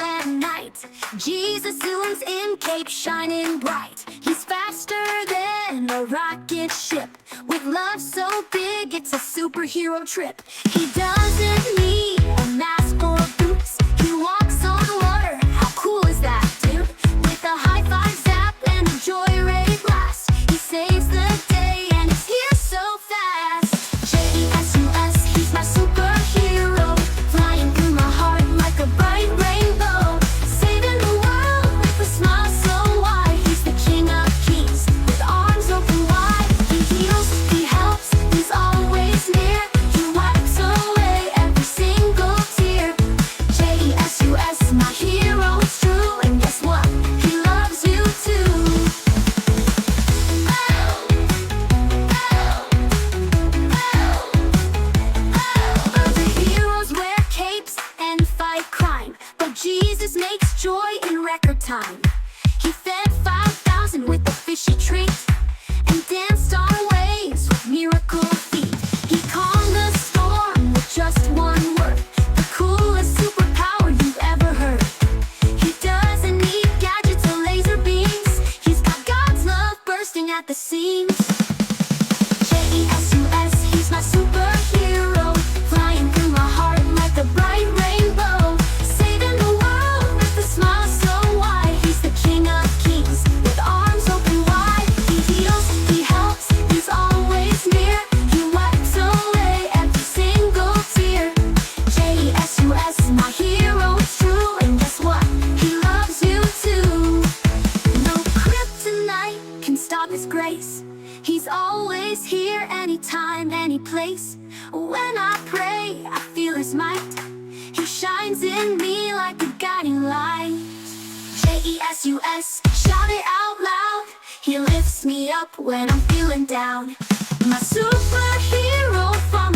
and night. Jesus zooms in, cape shining bright. He's faster than a rocket ship. With love so big, it's a superhero trip. He doesn't need a mask or boots. He walks on water, how cool is that, dude? With a high five zap and a joy ray blast, he saves the day and he's here so fast. Jesus, he's my superhero, flying through my heart like a bright rainbow, saving the world with a smile so wide. He's the king of kings, with arms open wide. He heals, he helps, he's always near. He wipes away every single tear. Jesus, my hero is true, and guess what? He loves you too. Other heroes wear capes and fight crime, but Jesus makes joy in record time. He fed 5,000 with a fishy treat and danced on waves with miracle feet. He calmed the storm with just one word, the coolest superpower you've ever heard. He doesn't need gadgets or laser beams. He's got God's love bursting at the seams. Jesus, he's my superhero, flying through my heart like a bright rainbow, saving the world with a smile so wide. He's the king of kings, with arms open wide. He heals, he helps, he's always near. He wipes away every single tear. Jesus, my hero is true, and guess what? He loves you too. No kryptonite can stop his grace. He's always here, anytime, any place. When I pray, I feel his might. He shines in me like a guiding light. Jesus, shout it out loud. He lifts me up when I'm feeling down. My superhero from